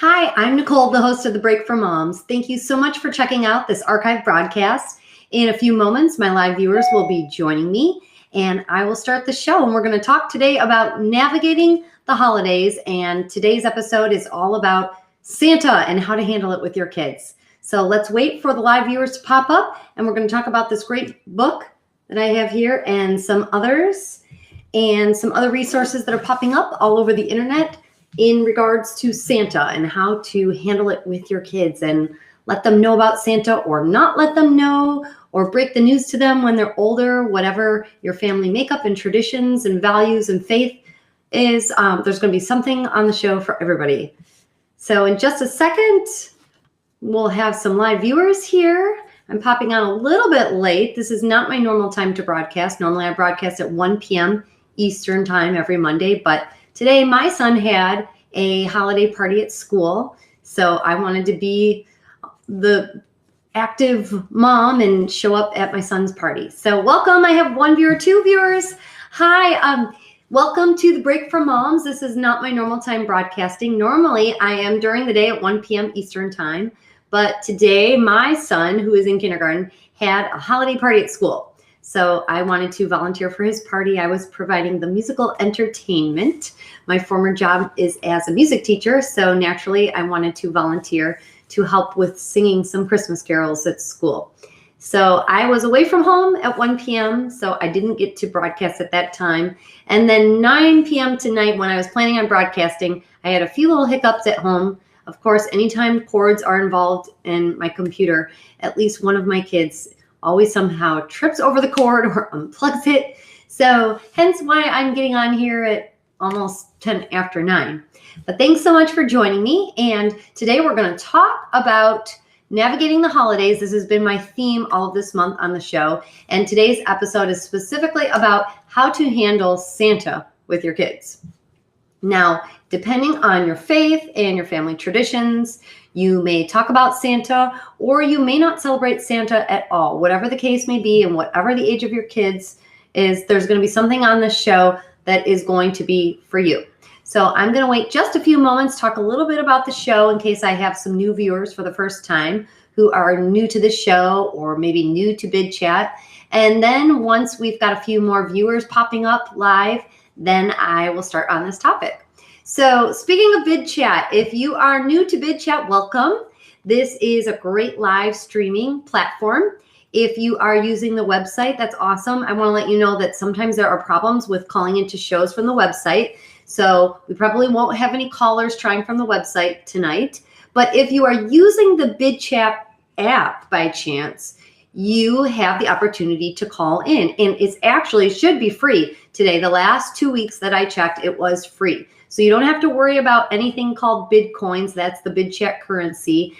Hi, I'm Nicole, the host of The Break for Moms. Thank you so much for checking out this archive broadcast. In a few moments, my live viewers will be joining me, and I will start the show. And we're going to talk today about navigating the holidays. And today's episode is all about Santa and how to handle it with your kids. So let's wait for the live viewers to pop up, and we're going to talk about this great book that I have here and some others and some other resources that are popping up all over the internet in regards to Santa and how to handle it with your kids and let them know about Santa or not let them know or break the news to them when they're older, whatever your family makeup and traditions and values and faith is. There's going to be something on the show for everybody. So in just a second, we'll have some live viewers here. I'm popping on a little bit late. This is not my normal time to broadcast. Normally I broadcast at 1 p.m. Eastern time every Monday, but today my son had a holiday party at school, so I wanted to be the active mom and show up at my son's party. So welcome. I have one viewer, two viewers. Hi, welcome to The Break for Moms. This is not my normal time broadcasting. Normally I am during the day at 1 p.m. Eastern time, but today my son, who is in kindergarten, had a holiday party at school. So I wanted to volunteer for his party. I was providing the musical entertainment. My former job is as a music teacher, so naturally I wanted to volunteer to help with singing some Christmas carols at school. So I was away from home at 1 p.m., so I didn't get to broadcast at that time. And then 9 p.m. tonight, when I was planning on broadcasting, I had a few little hiccups at home. Of course, anytime cords are involved in my computer, at least one of my kids always somehow trips over the cord or unplugs it. So hence why I'm getting on here at almost 10 after 9. But thanks so much for joining me. And today we're going to talk about navigating the holidays. This has been my theme all of this month on the show. And today's episode is specifically about how to handle Santa with your kids. Now, depending on your faith and your family traditions, you may talk about Santa or you may not celebrate Santa at all. Whatever the case may be and whatever the age of your kids is, there's going to be something on this show that is going to be for you. So I'm going to wait just a few moments, talk a little bit about the show in case I have some new viewers for the first time who are new to the show or maybe new to Bidchat. And then once we've got a few more viewers popping up live, then I will start on this topic. So speaking of Bidchat, if you are new to Bidchat, welcome. This is a great live streaming platform. If you are using the website, that's awesome. I want to let you know that sometimes there are problems with calling into shows from the website. So we probably won't have any callers trying from the website tonight. But if you are using the Bidchat app by chance, you have the opportunity to call in. And it's actually should be free today. The last 2 weeks that I checked, it was free. So you don't have to worry about anything called Bitcoins. That's the Bidchat currency.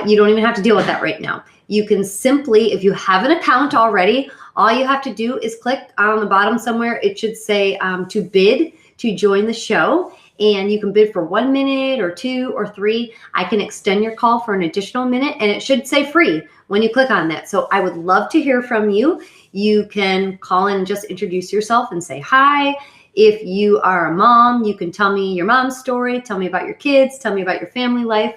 You don't even have to deal with that right now. You can simply, if you have an account already, all you have to do is click on the bottom somewhere. It should say to bid to join the show. And you can bid for 1 minute or 2 or 3. I can extend your call for an additional minute and it should say free when you click on that. So I would love to hear from you. You can call in and just introduce yourself and say hi. If you are a mom, you can tell me your mom's story, tell me about your kids, tell me about your family life.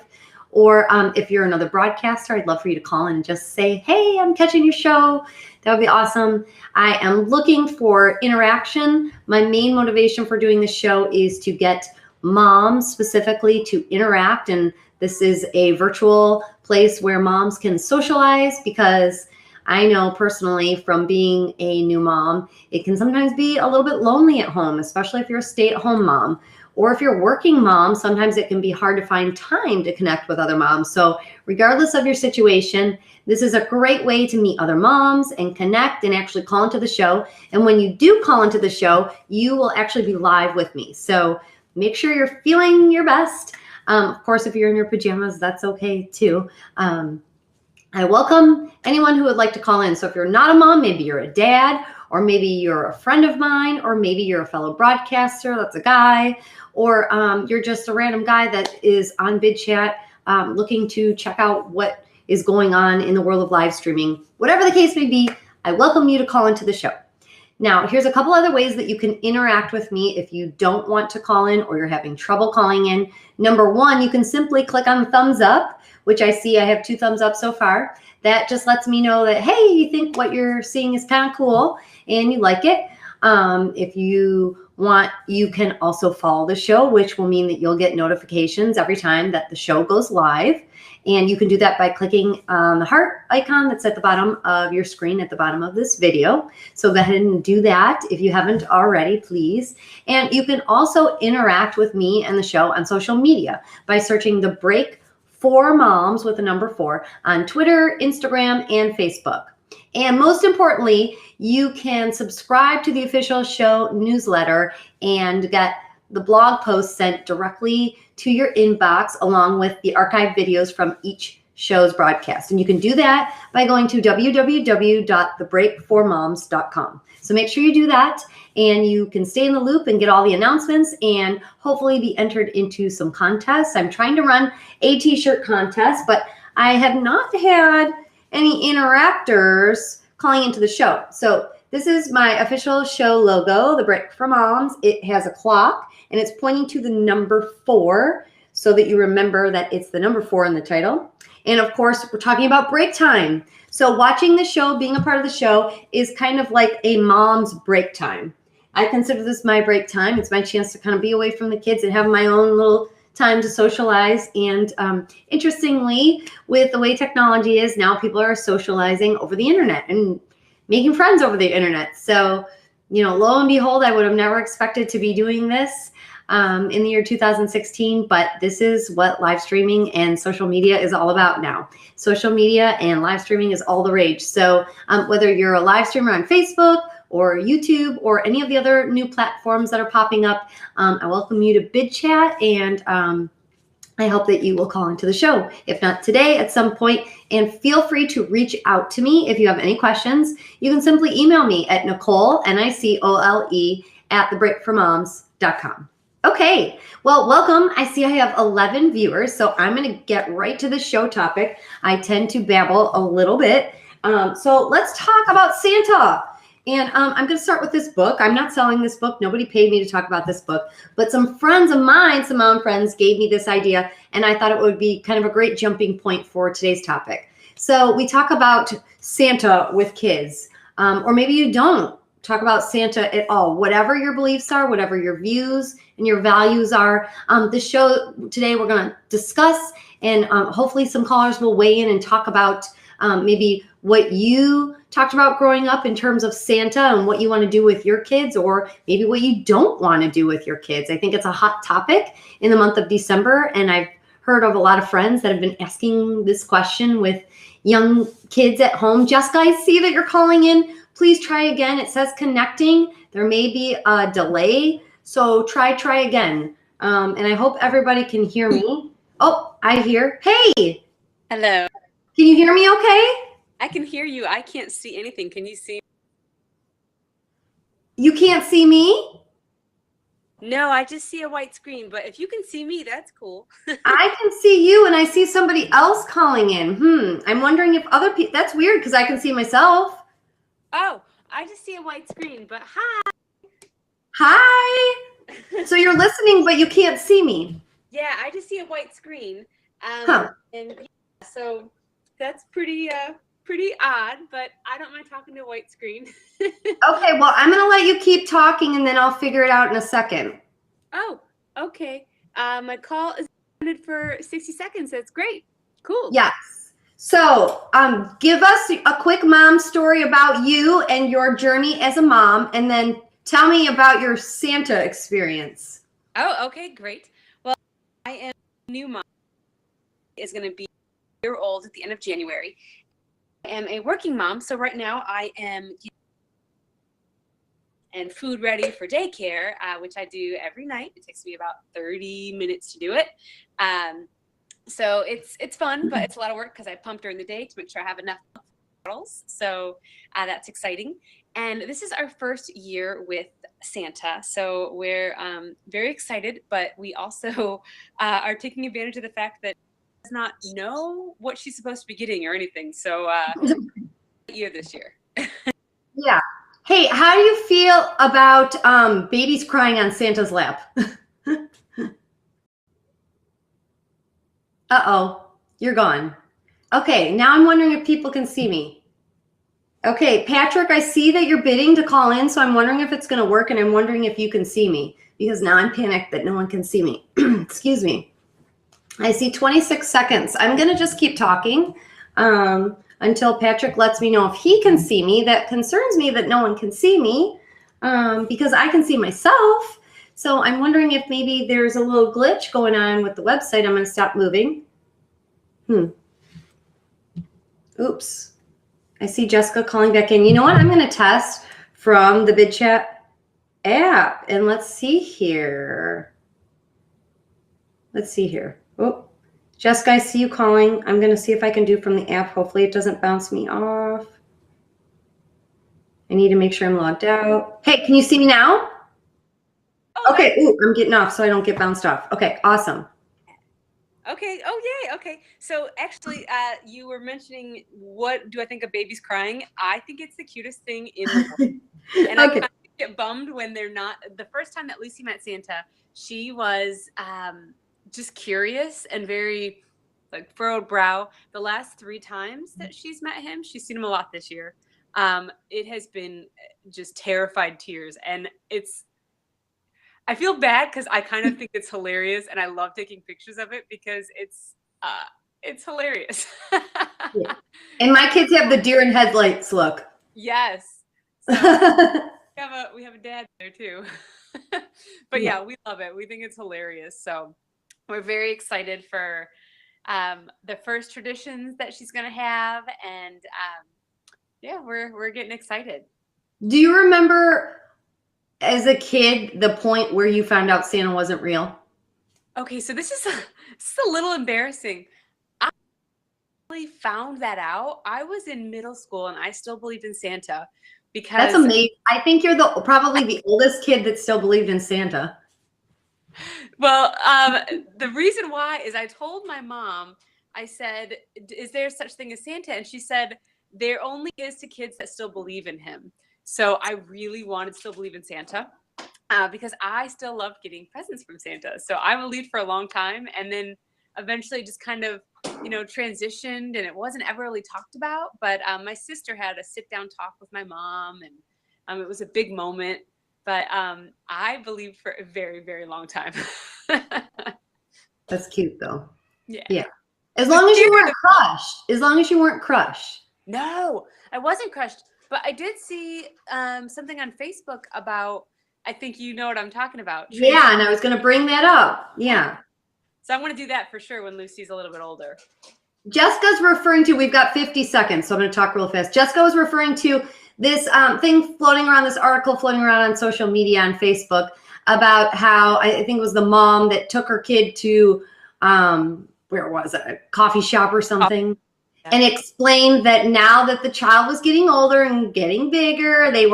Or if you're another broadcaster, I'd love for you to call in and just say, hey, I'm catching your show. That would be awesome. I am looking for interaction. My main motivation for doing this show is to get moms specifically to interact. And this is a virtual place where moms can socialize because I know personally from being a new mom, it can sometimes be a little bit lonely at home, especially if you're a stay-at-home mom. Or if you're a working mom, sometimes it can be hard to find time to connect with other moms. So regardless of your situation, this is a great way to meet other moms and connect and actually call into the show. And when you do call into the show, you will actually be live with me. So make sure you're feeling your best. Of course, if you're in your pajamas, that's okay too. I welcome anyone who would like to call in. So if you're not a mom, maybe you're a dad, or maybe you're a friend of mine, or maybe you're a fellow broadcaster, that's a guy, or you're just a random guy that is on Bidchat looking to check out what is going on in the world of live streaming. Whatever the case may be, I welcome you to call into the show. Now, here's a couple other ways that you can interact with me if you don't want to call in or you're having trouble calling in. Number one, you can simply click on the thumbs up, which I see I have 2 thumbs up so far. That just lets me know that, hey, you think what you're seeing is kind of cool and you like it. If you want, you can also follow the show, which will mean that you'll get notifications every time that the show goes live. And you can do that by clicking on the heart icon that's at the bottom of your screen at the bottom of this video. So go ahead and do that if you haven't already, please. And you can also interact with me and the show on social media by searching The Break for Moms with the number 4 on Twitter, Instagram, and Facebook. And most importantly, you can subscribe to the official show newsletter and get the blog post sent directly to your inbox along with the archived videos from each show's broadcast. And you can do that by going to www.thebreakformoms.com. So make sure you do that and you can stay in the loop and get all the announcements and hopefully be entered into some contests. I'm trying to run a t-shirt contest, but I have not had any interactors calling into the show. So this is my official show logo, The Break for Moms. It has a clock and it's pointing to the number 4 so that you remember that it's the number 4 in the title. And of course, we're talking about break time. So watching the show, being a part of the show is kind of like a mom's break time. I consider this my break time. It's my chance to kind of be away from the kids and have my own little time to socialize. And interestingly, with the way technology is now, people are socializing over the internet and making friends over the internet. So, lo and behold, I would have never expected to be doing this in the year 2016, but this is what live streaming and social media is all about now. Social media and live streaming is all the rage. So whether you're a live streamer on Facebook or YouTube or any of the other new platforms that are popping up, I welcome you to Bidchat, and I hope that you will call into the show, if not today, at some point. And feel free to reach out to me if you have any questions. You can simply email me at Nicole, Nicole, at thebreakformoms.com. Okay, well, welcome. I see I have 11 viewers, so I'm going to get right to the show topic. I tend to babble a little bit. So let's talk about Santa. And I'm going to start with this book. I'm not selling this book. Nobody paid me to talk about this book. But some friends of mine, some mom friends, gave me this idea, and I thought it would be kind of a great jumping point for today's topic. So we talk about Santa with kids, or maybe you don't talk about Santa at all. Whatever your beliefs are, whatever your views and your values are, this show today we're going to discuss, and hopefully some callers will weigh in and talk about maybe what you talked about growing up in terms of Santa and what you want to do with your kids, or maybe what you don't want to do with your kids. I think it's a hot topic in the month of December, and I've heard of a lot of friends that have been asking this question with young kids at home. Jessica, I see that you're calling in. Please try again. It says connecting. There may be a delay, so try again. And I hope everybody can hear me. Oh, I hear. Hey. Hello. Can you hear me okay? I can hear you. I can't see anything. Can you see? You can't see me? No, I just see a white screen, but if you can see me, that's cool. I can see you, and I see somebody else calling in. I'm wondering if other people, that's weird because I can see myself. Oh, I just see a white screen, but hi. Hi. So you're listening, but you can't see me. Yeah, I just see a white screen. And yeah, so that's pretty odd, but I don't mind talking to a white screen. Okay, well, I'm going to let you keep talking, and then I'll figure it out in a second. Oh, okay. My call is ended for 60 seconds. That's great. Cool. Yes. So give us a quick mom story about you and your journey as a mom, and then tell me about your Santa experience. Oh, okay, great. Well, I am a new mom. Is going to be a year old at the end of January. I am a working mom, so right now I am and food ready for daycare, which I do every night. It takes me about 30 minutes to do it. So it's fun, but it's a lot of work because I pump during the day to make sure I have enough bottles. So that's exciting. And this is our first year with Santa. So we're very excited, but we also are taking advantage of the fact that she does not know what she's supposed to be getting or anything. So year this year. Yeah. Hey, how do you feel about babies crying on Santa's lap? Uh-oh, you're gone. Okay, now I'm wondering if people can see me. Okay, Patrick, I see that you're bidding to call in, so I'm wondering if it's going to work, and I'm wondering if you can see me, because now I'm panicked that no one can see me. Excuse me. I see 26 seconds. I'm going to just keep talking until Patrick lets me know if he can see me. That concerns me that no one can see me because I can see myself. So I'm wondering if maybe there's a little glitch going on with the website. I'm going to stop moving. Oops. I see Jessica calling back in. You know what? I'm going to test from the Bidchat app. And let's see here. Let's see here. Oh, Jessica, I see you calling. I'm going to see if I can do from the app. Hopefully it doesn't bounce me off. I need to make sure I'm logged out. Hey, can you see me now? Oh, okay. Ooh, I'm getting off so I don't get bounced off. Okay, awesome. Okay. Oh, yay. Okay. So actually, you were mentioning what do I think of babies crying? I think it's the cutest thing in the world. And I kind of get bummed when they're not. The first time that Lucy met Santa, she was just curious and very like furrowed brow. The last 3 times that she's met him, she's seen him a lot this year. It has been just terrified tears. And I feel bad because I kind of think it's hilarious and I love taking pictures of it because it's hilarious. Yeah. And my kids have the deer in headlights look. Yes. So we have a dad there too. But yeah, we love it. We think it's hilarious. So we're very excited for the first traditions that she's gonna have, and yeah, we're getting excited. Do you remember as a kid the point where you found out Santa wasn't real? Okay, so this is a little embarrassing. I really found that out. I was in middle school and I still believed in Santa because That's amazing. I think you're probably the oldest kid that still believed in Santa. Well, the reason why is I told my mom, I said, is there such thing as Santa? And she said, there only is to kids that still believe in him. So I really wanted to still believe in Santa because I still love getting presents from Santa. So I believed for a long time, and then eventually just kind of, transitioned, and it wasn't ever really talked about. But my sister had a sit-down talk with my mom, and it was a big moment. But I believed for a very, very long time. That's cute, though. Yeah. As long as you weren't crushed. As long as you weren't crushed. No, I wasn't crushed. But I did see something on Facebook about, I think you know what I'm talking about. Yeah, and I was going to bring that up. Yeah. So I'm going to do that for sure when Lucy's a little bit older. Jessica's referring to, we've got 50 seconds, so I'm going to talk real fast. Jessica was referring to this thing floating around, this article floating around on social media on Facebook about how, I think it was the mom that took her kid to, where was it, a coffee shop or something, and explained that now that the child was getting older and getting bigger, it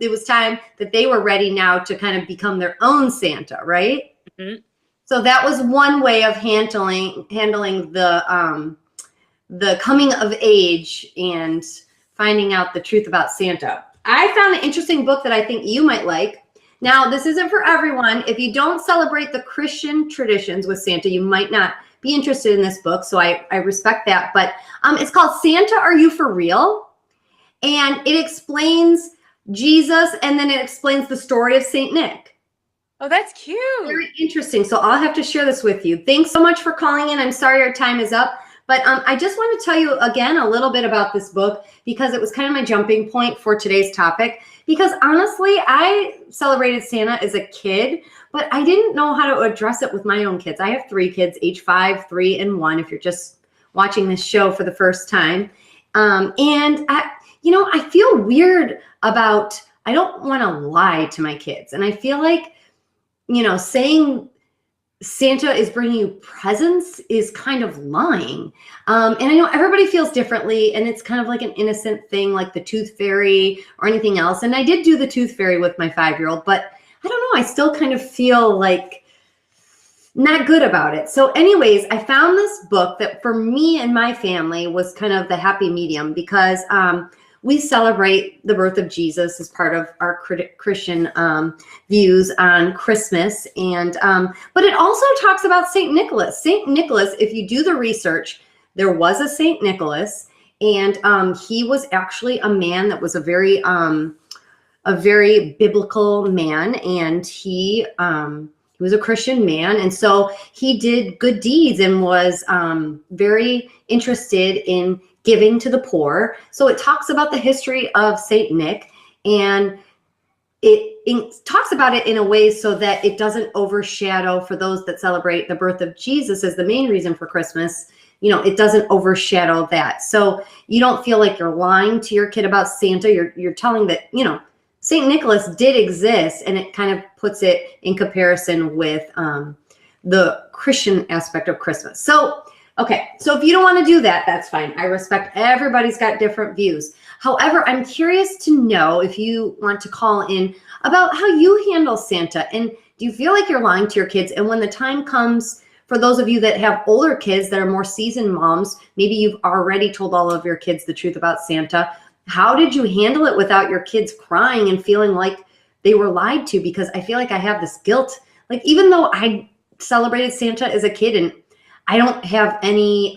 was time that they were ready now to kind of become their own Santa, right? Mm-hmm. So that was one way of handling the coming of age and finding out the truth about Santa. I found an interesting book that I think you might like. Now, this isn't for everyone. If you don't celebrate the Christian traditions with Santa, you might not be interested in this book, so I respect that. But it's called Santa, Are You For Real? And it explains Jesus, and then it explains the story of Saint Nick. Oh, that's cute. Very interesting. So I'll have to share this with you. Thanks so much for calling in. I'm sorry our time is up. But I just want to tell you again a little bit about this book because it was kind of my jumping point for today's topic. Because honestly, I celebrated Santa as a kid, but I didn't know how to address it with my own kids. I have 3 kids, age 5, 3, and 1, if you're just watching this show for the first time. And I feel weird about, I don't want to lie to my kids. And I feel like, saying Santa is bringing you presents is kind of lying. And I know everybody feels differently, and it's kind of like an innocent thing like the tooth fairy or anything else. And I did do the tooth fairy with my 5-year-old, but I don't know, I still kind of feel like not good about it. So anyways, I found this book that for me and my family was kind of the happy medium because we celebrate the birth of Jesus as part of our Christian views on Christmas. And but it also talks about Saint Nicholas. Saint Nicholas, if you do the research, there was a Saint Nicholas, and he was actually a man that was a very biblical man, and he was a Christian man, and so he did good deeds and was very interested in giving to the poor. So it talks about the history of Saint Nick, and it talks about it in a way so that it doesn't overshadow, for those that celebrate the birth of Jesus as the main reason for Christmas, you know, it doesn't overshadow that. So you don't feel like you're lying to your kid about Santa. You're telling that, you know, St. Nicholas did exist, and it kind of puts it in comparison with the Christian aspect of Christmas. So, okay, so if you don't want to do that, that's fine. I respect everybody's got different views. However, I'm curious to know if you want to call in about how you handle Santa, and do you feel like you're lying to your kids? And when the time comes, for those of you that have older kids that are more seasoned moms, maybe you've already told all of your kids the truth about Santa. How did you handle it without your kids crying and feeling like they were lied to? Because I feel like I have this guilt. Like, even though I celebrated Santa as a kid and I don't have any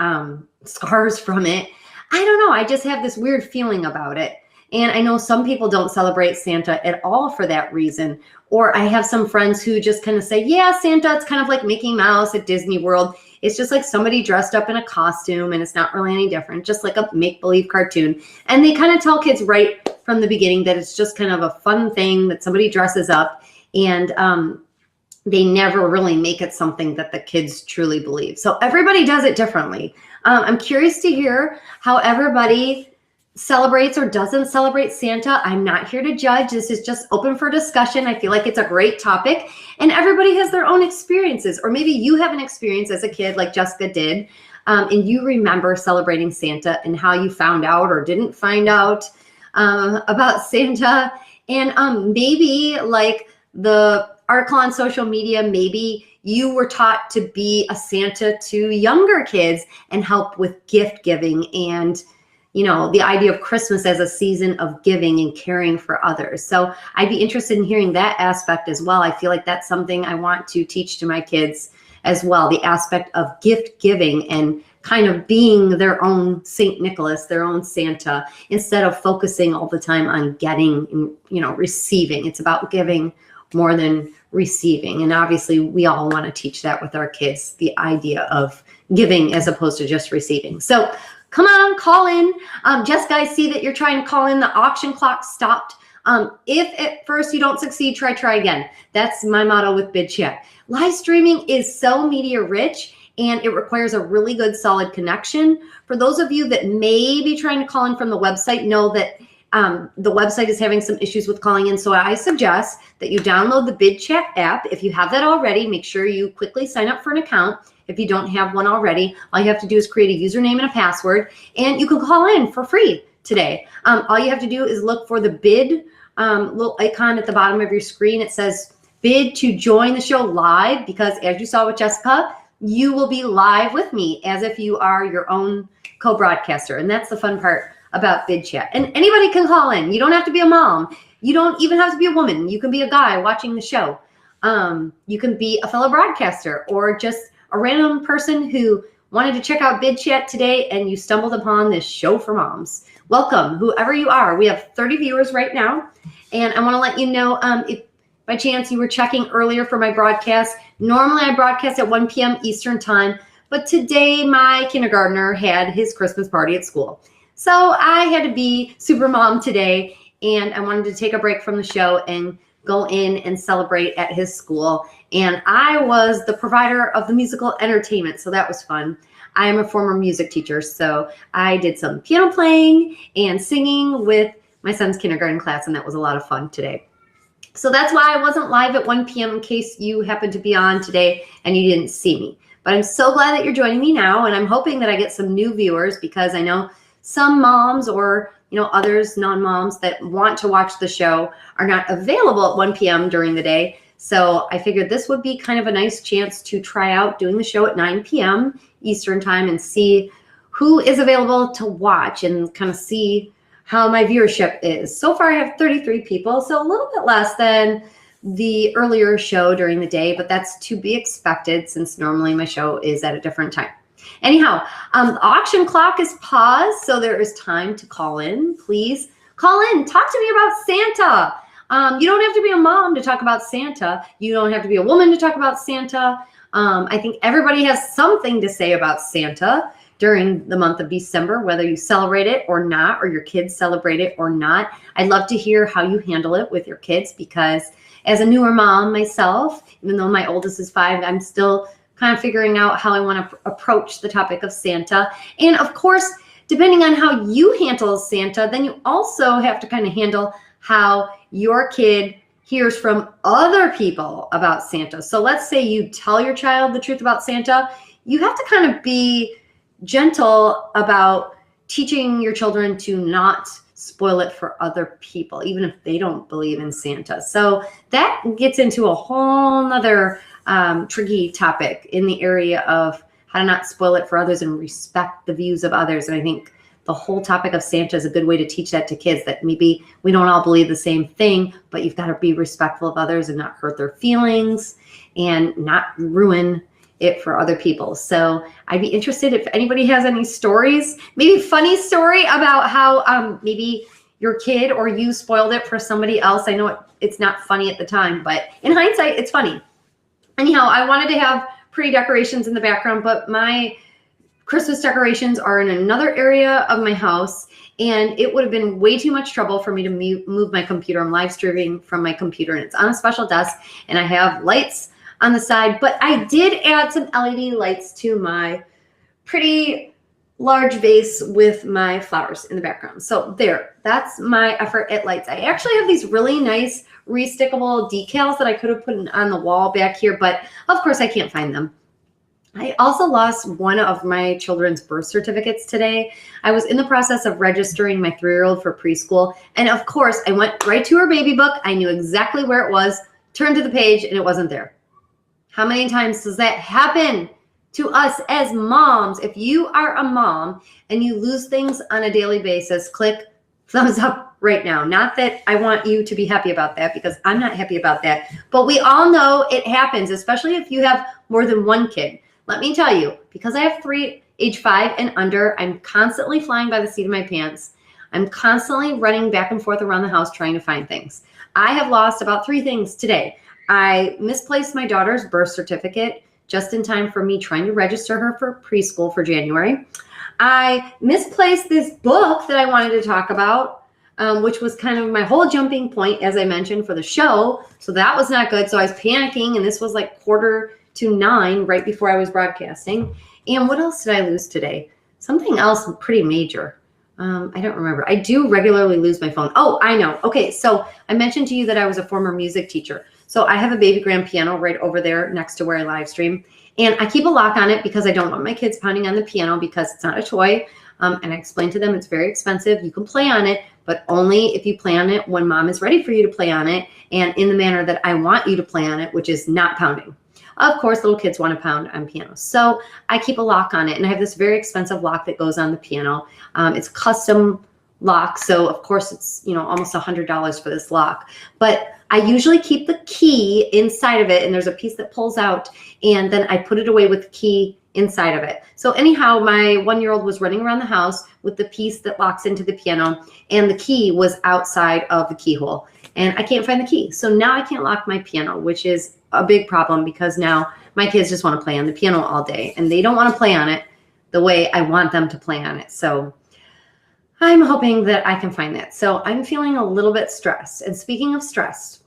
scars from it, I don't know. I just have this weird feeling about it. And I know some people don't celebrate Santa at all for that reason. Or I have some friends who just kind of say, yeah, Santa, it's kind of like Mickey Mouse at Disney World. It's just like somebody dressed up in a costume, and it's not really any different, just like a make-believe cartoon. And they kind of tell kids right from the beginning that it's just kind of a fun thing that somebody dresses up, and they never really make it something that the kids truly believe. So everybody does it differently. I'm curious to hear how everybody celebrates or doesn't celebrate Santa. I'm not here to judge. This is just open for discussion. I feel like it's a great topic, and everybody has their own experiences. Or maybe you have an experience as a kid like Jessica did, and you remember celebrating Santa and how you found out or didn't find out about Santa. And maybe like the article on social media, maybe you were taught to be a Santa to younger kids and help with gift giving, and you know, the idea of Christmas as a season of giving and caring for others. So I'd be interested in hearing that aspect as well. I feel like that's something I want to teach to my kids as well, the aspect of gift giving and kind of being their own Saint Nicholas, their own Santa, instead of focusing all the time on getting and, you know, receiving. It's about giving more than receiving. And obviously we all want to teach that with our kids, the idea of giving as opposed to just receiving. So come on, call in. Jessica, I see that you're trying to call in. The auction clock stopped. If at first you don't succeed, try again. That's my motto with Bidchat. Live streaming is so media rich, and it requires a really good, solid connection. For those of you that may be trying to call in from the website, know that the website is having some issues with calling in. So I suggest that you download the Bidchat app. If you have that already, make sure you quickly sign up for an account. If you don't have one already, all you have to do is create a username and a password, and you can call in for free today. All you have to do is look for the bid little icon at the bottom of your screen. It says bid to join the show live, because as you saw with Jessica, you will be live with me as if you are your own co-broadcaster. And that's the fun part about Bidchat. And anybody can call in. You don't have to be a mom. You don't even have to be a woman. You can be a guy watching the show. You can be a fellow broadcaster, or just a random person who wanted to check out Bidchat today and you stumbled upon this show for moms. Welcome, whoever you are. We have 30 viewers right now. And I want to let you know, if by chance you were checking earlier for my broadcast, normally I broadcast at 1 p.m. Eastern time, but today my kindergartner had his Christmas party at school. So I had to be super mom today, and I wanted to take a break from the show and go in and celebrate at his school. And I was the provider of the musical entertainment, so that was fun. I am a former music teacher, so I did some piano playing and singing with my son's kindergarten class, and that was a lot of fun today. So that's why I wasn't live at 1 p.m. in case you happened to be on today and you didn't see me. But I'm so glad that you're joining me now, and I'm hoping that I get some new viewers, because I know some moms, or others, non-moms that want to watch the show, are not available at 1 p.m. during the day. So I figured this would be kind of a nice chance to try out doing the show at 9 p.m. Eastern time and see who is available to watch, and kind of see how my viewership is. So far, I have 33 people, so a little bit less than the earlier show during the day, but that's to be expected since normally my show is at a different time. Anyhow, the auction clock is paused, so there is time to call in. Please call in. Talk to me about Santa. You don't have to be a mom to talk about Santa. You don't have to be a woman to talk about Santa. I think everybody has something to say about Santa during the month of December, whether you celebrate it or not, or your kids celebrate it or not. I'd love to hear how you handle it with your kids, because as a newer mom myself, even though my oldest is 5, I'm still kind of figuring out how I want to approach the topic of Santa. And of course, depending on how you handle Santa, then you also have to kind of handle how your kid hears from other people about Santa. So let's say you tell your child the truth about Santa. You have to kind of be gentle about teaching your children to not spoil it for other people, even if they don't believe in Santa. So that gets into a whole nother tricky topic in the area of how to not spoil it for others and respect the views of others. And I think the whole topic of Santa is a good way to teach that to kids, that maybe we don't all believe the same thing, but you've got to be respectful of others and not hurt their feelings and not ruin it for other people. So I'd be interested if anybody has any stories, maybe funny story about how maybe your kid or you spoiled it for somebody else. I know it's not funny at the time, but in hindsight, it's funny. Anyhow, I wanted to have pretty decorations in the background, but my Christmas decorations are in another area of my house, and it would have been way too much trouble for me to move my computer. I'm live streaming from my computer, and it's on a special desk, and I have lights on the side, but I did add some LED lights to my pretty large vase with my flowers in the background. So there, that's my effort at lights. I actually have these really nice restickable decals that I could have put on the wall back here, but of course I can't find them. I also lost one of my children's birth certificates today. I was in the process of registering my 3-year-old for preschool, and of course I went right to her baby book. I knew exactly where it was, turned to the page, and it wasn't there. How many times does that happen to us as moms? If you are a mom and you lose things on a daily basis, click thumbs up right now. Not that I want you to be happy about that, because I'm not happy about that, but we all know it happens, especially if you have more than one kid. Let me tell you, because I have 3, age 5 and under, I'm constantly flying by the seat of my pants. I'm constantly running back and forth around the house trying to find things. I have lost about 3 things today. I misplaced my daughter's birth certificate just in time for me trying to register her for preschool for January. I misplaced this book that I wanted to talk about, which was kind of my whole jumping point, as I mentioned, for the show. So that was not good. So I was panicking, and this was like 8:45 right before I was broadcasting. And what else did I lose today? Something else pretty major. I don't remember. I do regularly lose my phone. Oh, I know. Okay, so I mentioned to you that I was a former music teacher. So I have a baby grand piano right over there next to where I live stream. And I keep a lock on it because I don't want my kids pounding on the piano, because it's not a toy. And I explained to them it's very expensive. You can play on it, but only if you play on it when mom is ready for you to play on it, and in the manner that I want you to play on it, which is not pounding. Of course, little kids want to pound on pianos. So I keep a lock on it, and I have this very expensive lock that goes on the piano. It's custom lock, so of course it's almost $100 for this lock. But I usually keep the key inside of it, and there's a piece that pulls out, and then I put it away with the key inside of it. So anyhow, my 1-year-old was running around the house with the piece that locks into the piano, and the key was outside of the keyhole, and I can't find the key. So now I can't lock my piano, which is a big problem, because now my kids just want to play on the piano all day, and they don't want to play on it the way I want them to play on it. So I'm hoping that I can find that. So I'm feeling a little bit stressed. And speaking of stressed,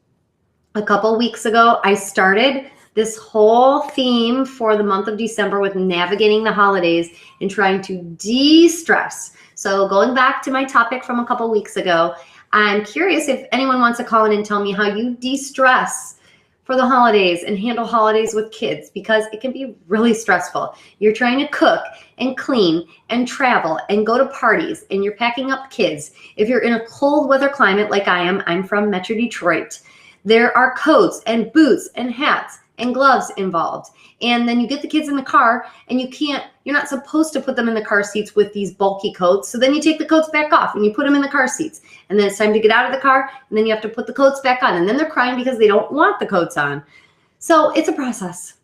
a couple weeks ago, I started this whole theme for the month of December with navigating the holidays and trying to de-stress. So going back to my topic from a couple weeks ago, I'm curious if anyone wants to call in and tell me how you de-stress for the holidays and handle holidays with kids, because it can be really stressful. You're trying to cook and clean and travel and go to parties, and you're packing up kids. If you're in a cold weather climate like I am, I'm from Metro Detroit, there are coats and boots and hats and gloves involved. And then you get the kids in the car and you're not supposed to put them in the car seats with these bulky coats. So then you take the coats back off and you put them in the car seats. And then it's time to get out of the car and then you have to put the coats back on. And then they're crying because they don't want the coats on. So it's a process.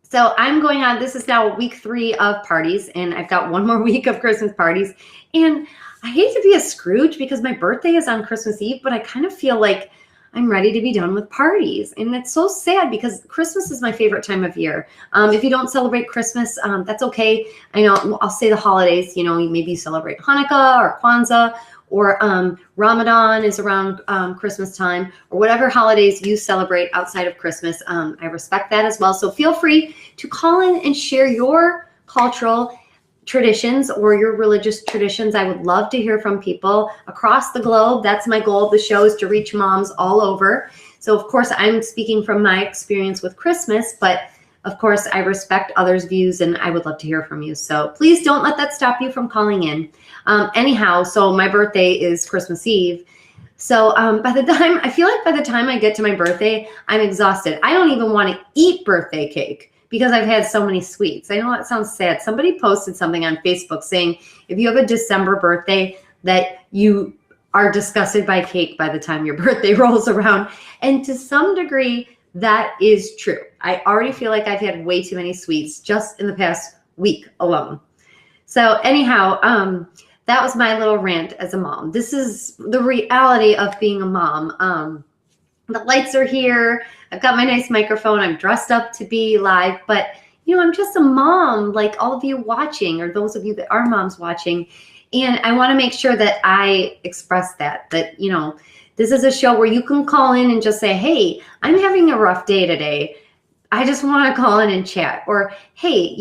So I'm going on, this is now week 3 of parties, and I've got one more week of Christmas parties. And I hate to be a Scrooge because my birthday is on Christmas Eve, but I kind of feel like I'm ready to be done with parties. And it's so sad because Christmas is my favorite time of year. If you don't celebrate Christmas, that's okay. I know I'll say the holidays, maybe you celebrate Hanukkah or Kwanzaa, or Ramadan is around Christmas time, or whatever holidays you celebrate outside of Christmas. I respect that as well. So feel free to call in and share your cultural traditions or your religious traditions. I would love to hear from people across the globe. That's my goal of the show, is to reach moms all over. So of course, I'm speaking from my experience with Christmas, but of course, I respect others' views and I would love to hear from you. So please don't let that stop you from calling in. Anyhow, so my birthday is Christmas Eve. So I feel like by the time I get to my birthday, I'm exhausted. I don't even want to eat birthday cake because I've had so many sweets. I know that sounds sad. Somebody posted something on Facebook saying, if you have a December birthday, that you are disgusted by cake by the time your birthday rolls around. And to some degree, that is true. I already feel like I've had way too many sweets just in the past week alone. So anyhow, that was my little rant as a mom. This is the reality of being a mom. The lights are here. I've got my nice microphone. I'm dressed up to be live, but I'm just a mom like all of you watching, or those of you that are moms watching. And I want to make sure that I express that this is a show where you can call in and just say, hey, I'm having a rough day today. I just want to call in and chat. Or, hey,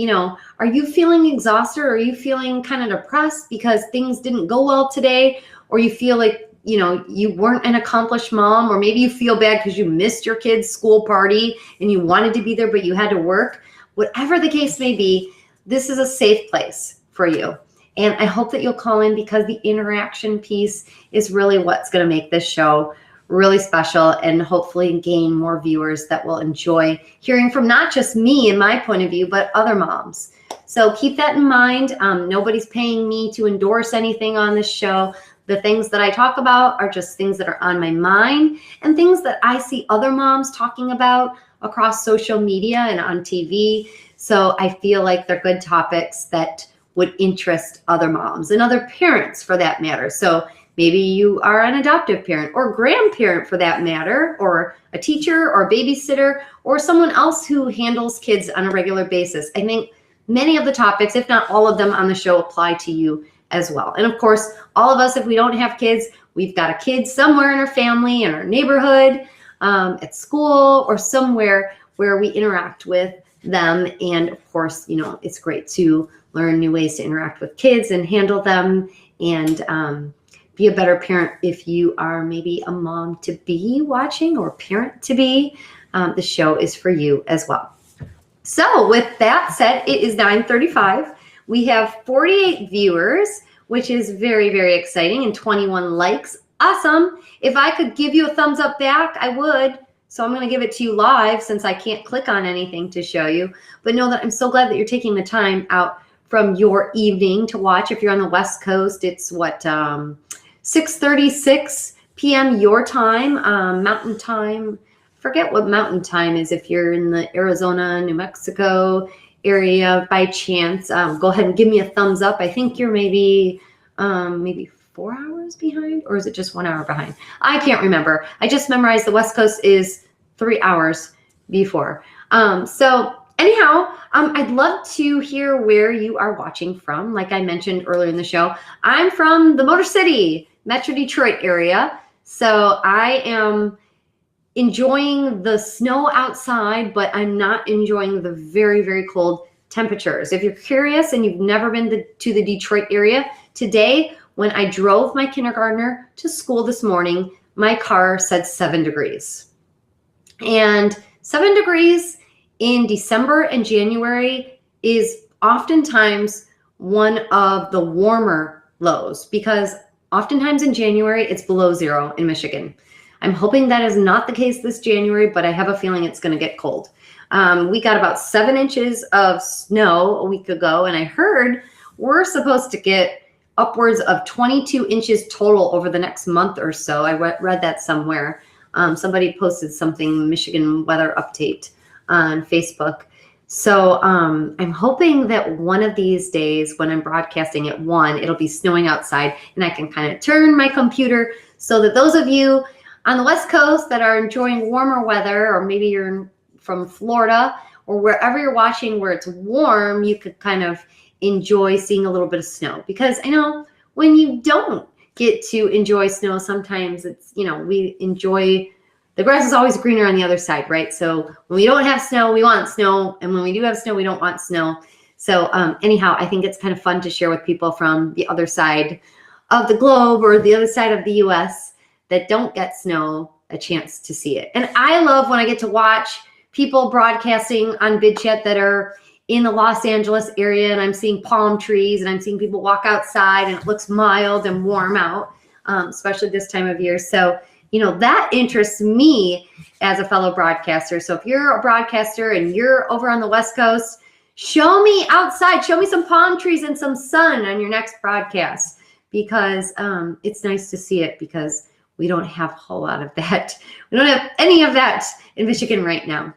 are you feeling exhausted? Or are you feeling kind of depressed because things didn't go well today? Or you feel like, you weren't an accomplished mom, or maybe you feel bad because you missed your kid's school party and you wanted to be there, but you had to work. Whatever the case may be, this is a safe place for you. And I hope that you'll call in because the interaction piece is really what's going to make this show really special and hopefully gain more viewers that will enjoy hearing from not just me and my point of view, but other moms. So keep that in mind. Nobody's paying me to endorse anything on this show. The things that I talk about are just things that are on my mind and things that I see other moms talking about across social media and on TV. So I feel like they're good topics that would interest other moms and other parents for that matter. So maybe you are an adoptive parent or grandparent for that matter, or a teacher or babysitter, or someone else who handles kids on a regular basis. I think many of the topics, if not all of them on the show, apply to you as well. And of course, all of us, if we don't have kids, we've got a kid somewhere in our family, in our neighborhood, at school, or somewhere where we interact with them. And of course, it's great to learn new ways to interact with kids and handle them, and be a better parent if you are maybe a mom to be watching or parent to be. The show is for you as well. So with that said, it is 9:35. We have 48 viewers, which is very, very exciting, and 21 likes. Awesome. If I could give you a thumbs up back, I would. So I'm going to give it to you live since I can't click on anything to show you. But know that I'm so glad that you're taking the time out from your evening to watch. If you're on the West Coast, it's 6:36 p.m. your time, Mountain Time. Forget what Mountain Time is if you're in the Arizona, New Mexico area by chance. Go ahead and give me a thumbs up. I think you're maybe 4 hours behind, or is it just 1 hour behind? I can't remember. I just memorized the West Coast is 3 hours before. So anyhow, I'd love to hear where you are watching from. Like I mentioned earlier in the show, I'm from the Motor City, Metro Detroit area. So I am enjoying the snow outside, but I'm not enjoying the very, very cold temperatures. If you're curious and you've never been to the Detroit area, today when I drove my kindergartner to school this morning, my car said 7 degrees. And 7 degrees in December and January is oftentimes one of the warmer lows, because oftentimes in January it's below 0 in Michigan. I'm hoping that is not the case this January, but I have a feeling it's going to get cold. We got about 7 inches of snow a week ago, and I heard we're supposed to get upwards of 22 inches total over the next month or so. I read that somewhere. Somebody posted something, Michigan weather update on Facebook. So I'm hoping that one of these days when I'm broadcasting at 1, it'll be snowing outside and I can kind of turn my computer so that those of you on the West Coast that are enjoying warmer weather, or maybe you're from Florida or wherever you're watching where it's warm, you could kind of enjoy seeing a little bit of snow. Because I know when you don't get to enjoy snow, sometimes it's, we enjoy, the grass is always greener on the other side, right? So when we don't have snow, we want snow. And when we do have snow, we don't want snow. So anyhow, I think it's kind of fun to share with people from the other side of the globe or the other side of the US that don't get snow a chance to see it. And I love when I get to watch people broadcasting on Bidchat that are in the Los Angeles area, and I'm seeing palm trees and I'm seeing people walk outside and it looks mild and warm out, especially this time of year. So, that interests me as a fellow broadcaster. So if you're a broadcaster and you're over on the West Coast, show me outside, show me some palm trees and some sun on your next broadcast, because it's nice to see it, because we don't have a whole lot of that. We don't have any of that in Michigan right now.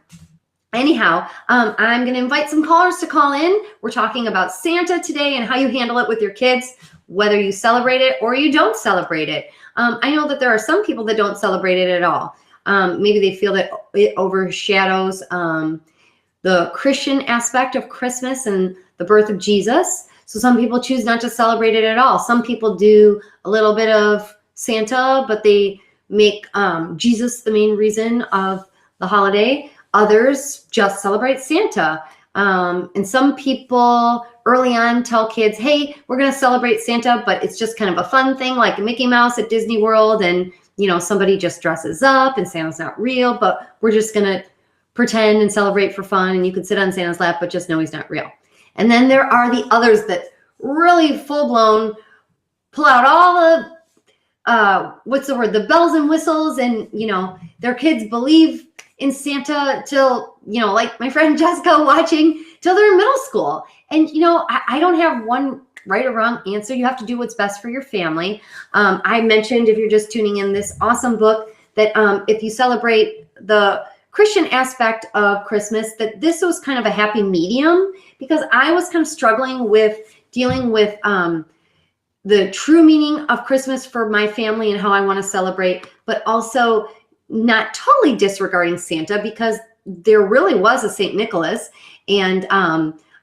Anyhow, I'm going to invite some callers to call in. We're talking about Santa today and how you handle it with your kids, whether you celebrate it or you don't celebrate it. I know that there are some people that don't celebrate it at all. Maybe they feel that it overshadows the Christian aspect of Christmas and the birth of Jesus. So some people choose not to celebrate it at all. Some people do a little bit of Santa, but they make Jesus the main reason of the holiday. Others just celebrate Santa. And some people early on tell kids, hey, we're going to celebrate Santa, but it's just kind of a fun thing like Mickey Mouse at Disney World. And, somebody just dresses up and Santa's not real, but we're just going to pretend and celebrate for fun. And you can sit on Santa's lap, but just know he's not real. And then there are the others that really full blown pull out all the, the bells and whistles, and, their kids believe in Santa till, like my friend Jessica watching, till they're in middle school. And, I don't have one right or wrong answer. You have to do what's best for your family. I mentioned, if you're just tuning in, this awesome book that if you celebrate the Christian aspect of Christmas, that this was kind of a happy medium, because I was kind of struggling with dealing with the true meaning of Christmas for my family and how I want to celebrate, but also not totally disregarding Santa, because there really was a St. Nicholas, and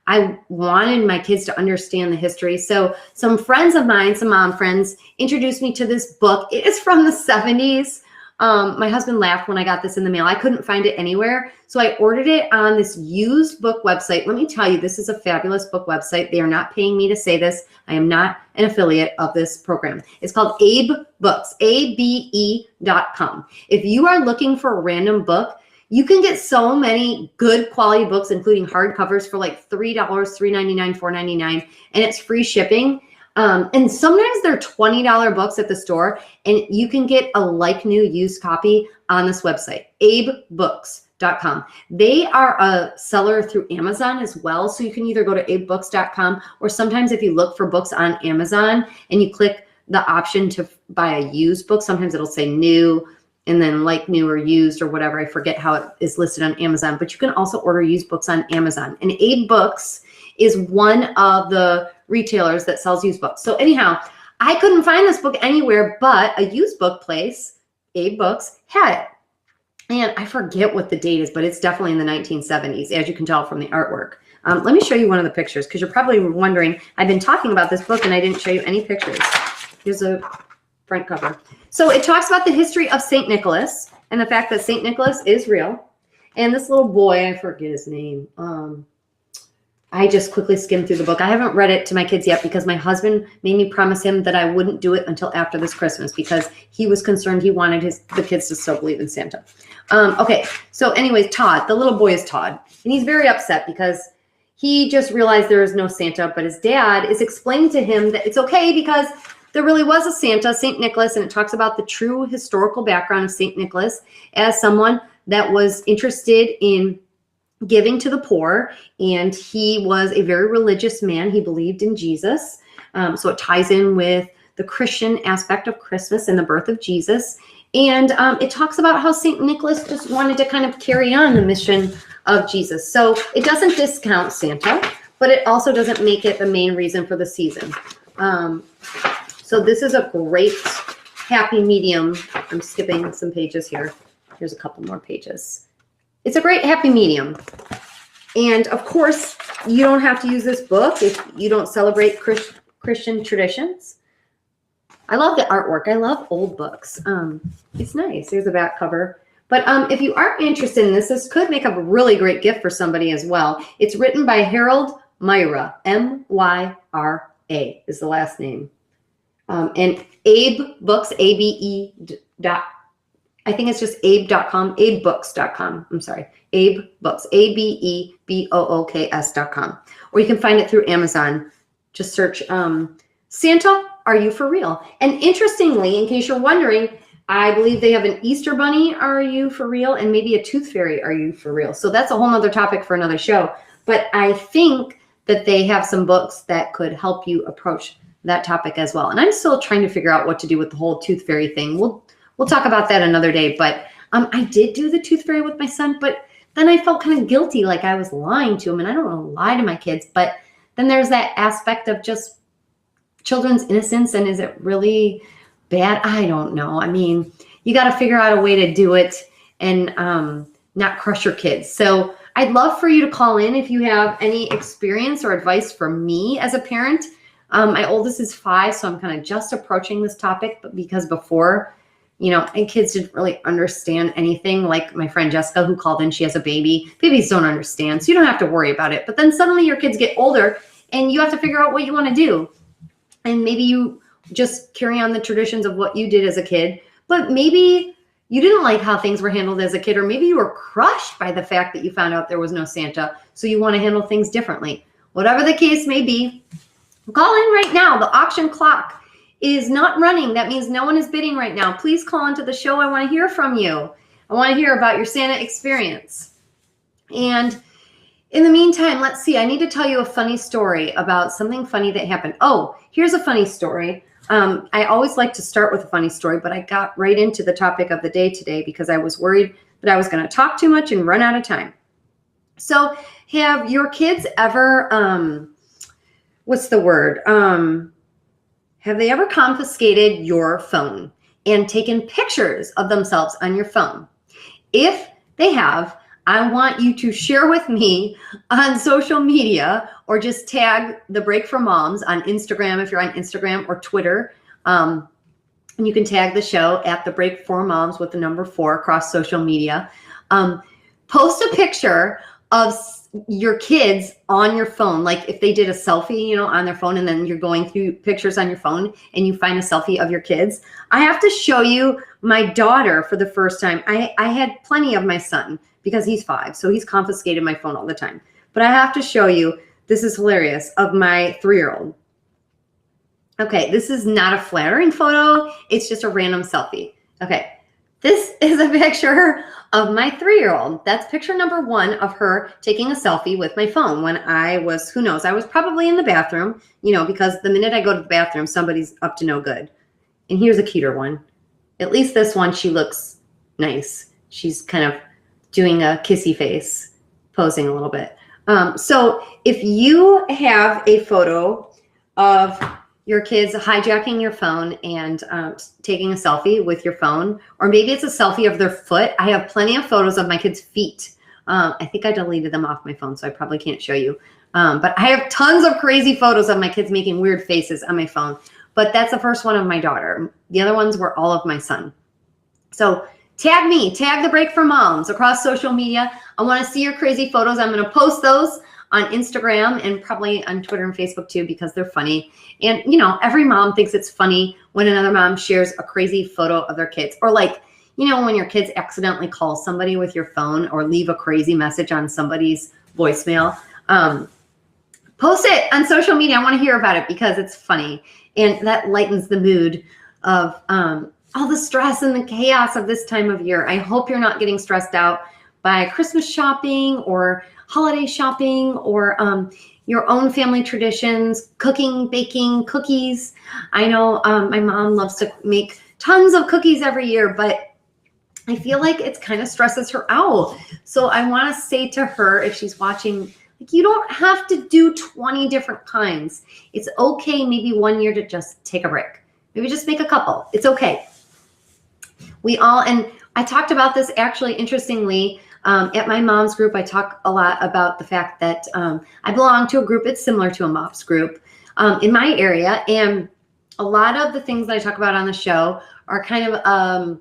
I wanted my kids to understand the history. So some friends of mine, some mom friends, introduced me to this book. It is from the 70s. My husband laughed when I got this in the mail. I couldn't find it anywhere. So I ordered it on this used book website. Let me tell you, this is a fabulous book website. They are not paying me to say this. I am not an affiliate of this program. It's called Abe Books, ABE.com. If you are looking for a random book, you can get so many good quality books, including hardcovers, for like $3, $3.99, $4.99, and it's free shipping. And sometimes they're $20 books at the store, and you can get a like new used copy on this website, abebooks.com. They are a seller through Amazon as well. So you can either go to abebooks.com, or sometimes if you look for books on Amazon and you click the option to buy a used book, sometimes it'll say new and then like new or used or whatever. I forget how it is listed on Amazon, but you can also order used books on Amazon. And Abe Books is one of the retailers that sells used books. So anyhow, I couldn't find this book anywhere, but a used book place, Abe Books, had it. And I forget what the date is, but it's definitely in the 1970s, as you can tell from the artwork. Let me show you one of the pictures, because you're probably wondering, I've been talking about this book and I didn't show you any pictures. Here's a front cover. So it talks about the history of St. Nicholas and the fact that St. Nicholas is real. And this little boy, I forget his name. I just quickly skimmed through the book. I haven't read it to my kids yet, because my husband made me promise him that I wouldn't do it until after this Christmas, because he was concerned. He wanted the kids to still believe in Santa. Okay, so anyways, Todd, the little boy is Todd, and he's very upset because he just realized there is no Santa, but his dad is explaining to him that it's okay because there really was a Santa, St. Nicholas, and it talks about the true historical background of St. Nicholas as someone that was interested in giving to the poor, and he was a very religious man. He believed in Jesus. So it ties in with the Christian aspect of Christmas and the birth of Jesus. And it talks about how St. Nicholas just wanted to kind of carry on the mission of Jesus. So it doesn't discount Santa, but it also doesn't make it the main reason for the season. So this is a great happy medium. I'm skipping some pages here. Here's a couple more pages. It's a great happy medium. And of course, you don't have to use this book if you don't celebrate Christian traditions. I love the artwork. I love old books. It's nice. There's a back cover. But if you aren't interested in this could make up a really great gift for somebody as well. It's written by Harold Myra, M-Y-R-A is the last name. And Abe Books, A-B-E dot, I think it's just abe.com, abebooks.com. I'm sorry, Abe Books, A-B-E-B-O-O-K-S.com. Or you can find it through Amazon. Just search Santa, Are You For Real? And interestingly, in case you're wondering, I believe they have an Easter Bunny, Are You For Real? And maybe a Tooth Fairy, Are You For Real? So that's a whole nother topic for another show. But I think that they have some books that could help you approach that topic as well. And I'm still trying to figure out what to do with the whole Tooth Fairy thing. We'll talk about that another day. But I did do the Tooth Fairy with my son, but then I felt kind of guilty, like I was lying to him. And I don't want to lie to my kids. But then there's that aspect of just children's innocence. And is it really bad? I don't know. I mean, you got to figure out a way to do it and not crush your kids. So I'd love for you to call in if you have any experience or advice for me as a parent. My oldest is 5, so I'm kind of just approaching this topic, but because before, and kids didn't really understand anything, like my friend Jessica who called in, she has a baby. Babies don't understand, so you don't have to worry about it. But then suddenly your kids get older and you have to figure out what you want to do. And maybe you just carry on the traditions of what you did as a kid, but maybe you didn't like how things were handled as a kid, or maybe you were crushed by the fact that you found out there was no Santa, so you want to handle things differently. Whatever the case may be, call in right now. The auction clock is not running. That means no one is bidding right now. Please call into the show. I want to hear from you. I want to hear about your Santa experience. And in the meantime, let's see. I need to tell you a funny story about something funny that happened. Oh, here's a funny story. I always like to start with a funny story, but I got right into the topic of the day today because I was worried that I was going to talk too much and run out of time. So have your kids ever, what's the word? Have they ever confiscated your phone and taken pictures of themselves on your phone? If they have, I want you to share with me on social media, or just tag The Break for Moms on Instagram if you're on Instagram, or Twitter. And you can tag the show at The Break for Moms with the number 4 across social media. Post a picture of your kids on your phone, like if they did a selfie, on their phone, and then you're going through pictures on your phone and you find a selfie of your kids. I have to show you my daughter for the first time. I had plenty of my son because he's 5, so he's confiscated my phone all the time. But I have to show you, this is hilarious, of my 3-year-old. Okay, this is not a flattering photo. It's just a random selfie. Okay, this is a picture of my 3-year-old. That's picture number 1 of her taking a selfie with my phone when I was, who knows, I was probably in the bathroom, because the minute I go to the bathroom, somebody's up to no good. And here's a cuter one. At least this one, she looks nice. She's kind of doing a kissy face, posing a little bit. So if you have a photo of your kids hijacking your phone and taking a selfie with your phone, or maybe it's a selfie of their foot. I have plenty of photos of my kids' feet. I think I deleted them off my phone, so I probably can't show you. But I have tons of crazy photos of my kids making weird faces on my phone. But that's the first one of my daughter. The other ones were all of my son. So tag me, tag The Break for Moms across social media. I want to see your crazy photos. I'm going to post those on Instagram and probably on Twitter and Facebook too, because they're funny. And, every mom thinks it's funny when another mom shares a crazy photo of their kids, or like, when your kids accidentally call somebody with your phone or leave a crazy message on somebody's voicemail. Post it on social media. I want to hear about it because it's funny. And that lightens the mood of all the stress and the chaos of this time of year. I hope you're not getting stressed out by Christmas shopping or holiday shopping or your own family traditions, cooking, baking, cookies. I know my mom loves to make tons of cookies every year, but I feel like it's kind of stresses her out. So I want to say to her, if she's watching, like, you don't have to do 20 different kinds. It's okay maybe one year to just take a break. Maybe just make a couple. It's okay. And I talked about this actually, interestingly, at my mom's group. I talk a lot about the fact that I belong to a group. It's similar to a MOPS group in my area. And a lot of the things that I talk about on the show are kind of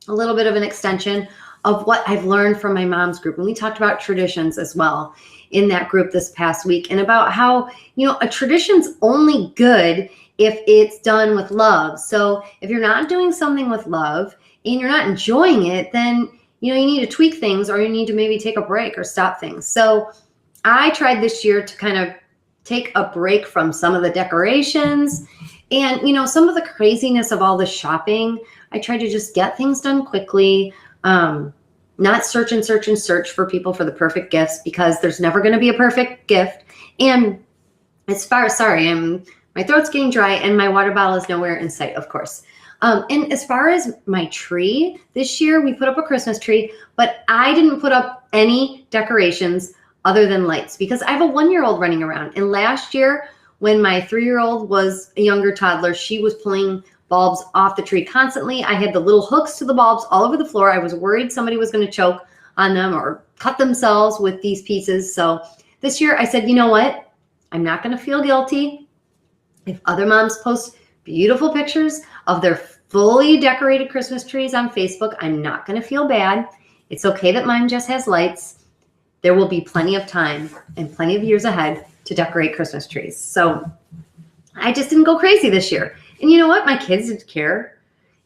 a little bit of an extension of what I've learned from my mom's group. And we talked about traditions as well in that group this past week, and about how, a tradition's only good if it's done with love. So if you're not doing something with love and you're not enjoying it, then, you need to tweak things, or you need to maybe take a break or stop things. So I tried this year to kind of take a break from some of the decorations and, some of the craziness of all the shopping. I tried to just get things done quickly, not search and search and search for people for the perfect gifts, because there's never going to be a perfect gift. And my throat's getting dry and my water bottle is nowhere in sight, of course. And as far as my tree, this year we put up a Christmas tree, but I didn't put up any decorations other than lights, because I have a 1-year-old running around. And last year, when my 3-year-old was a younger toddler, she was pulling bulbs off the tree constantly. I had the little hooks to the bulbs all over the floor. I was worried somebody was going to choke on them or cut themselves with these pieces. So this year I said, you know what? I'm not going to feel guilty if other moms post beautiful pictures of their fully decorated Christmas trees on Facebook. I'm not going to feel bad. It's okay that mine just has lights. There will be plenty of time and plenty of years ahead to decorate Christmas trees. So I just didn't go crazy this year. And you know what? My kids didn't care.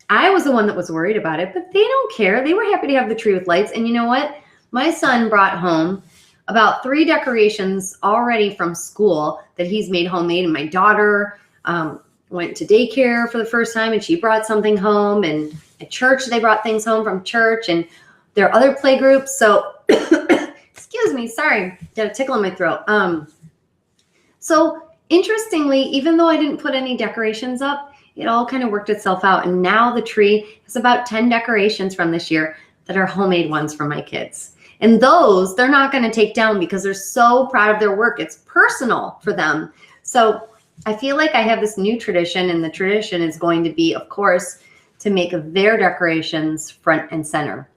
I was the one that was worried about it, but they don't care. They were happy to have the tree with lights. And you know what? My son brought home about 3 decorations already from school that he's made homemade. And my daughter went to daycare for the first time, and she brought something home. And at church, they brought things home from church, and there are other play groups. So, excuse me, sorry, got a tickle in my throat. So interestingly, even though I didn't put any decorations up, it all kind of worked itself out. And now the tree has about 10 decorations from this year that are homemade ones for my kids. And those they're not going to take down because they're so proud of their work. It's personal for them. So I feel like I have this new tradition, and the tradition is going to be, of course, to make their decorations front and center.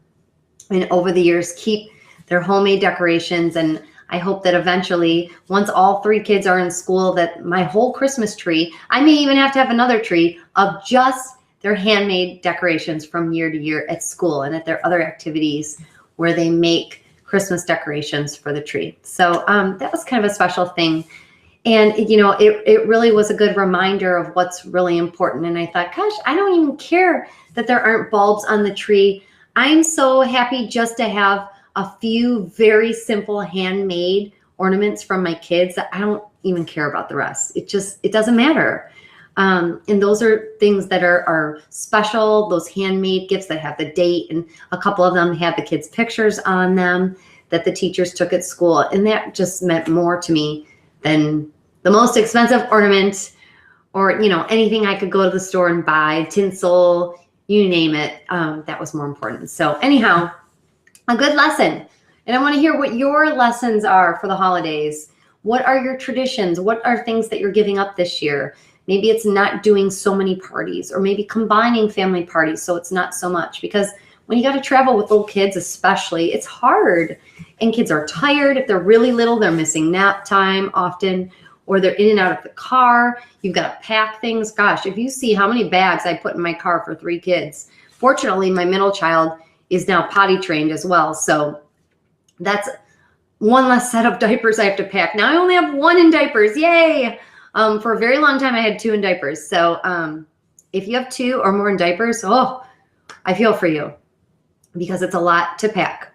And over the years, keep their homemade decorations. And I hope that eventually, once all 3 kids are in school, that my whole Christmas tree, I may even have to have another tree of just their handmade decorations from year to year at school and at their other activities where they make Christmas decorations for the tree. So that was kind of a special thing. And, it really was a good reminder of what's really important. And I thought, gosh, I don't even care that there aren't bulbs on the tree. I'm so happy just to have a few very simple handmade ornaments from my kids that I don't even care about the rest. It doesn't matter. And those are things that are special, those handmade gifts that have the date, and a couple of them have the kids' pictures on them that the teachers took at school. And that just meant more to me than the most expensive ornament or, anything I could go to the store and buy, tinsel, you name it. That was more important. So anyhow, a good lesson. And I want to hear what your lessons are for the holidays. What are your traditions? What are things that you're giving up this year? Maybe it's not doing so many parties, or maybe combining family parties so it's not so much. Because when you got to travel with little kids especially, it's hard. And kids are tired. If they're really little, they're missing nap time often, or they're in and out of the car. You've got to pack things. Gosh, if you see how many bags I put in my car for 3 kids. Fortunately, my middle child is now potty trained as well. So that's one less set of diapers I have to pack. Now I only have 1 in diapers. Yay. For a very long time, I had 2 in diapers. So if you have 2 or more in diapers, I feel for you, because it's a lot to pack.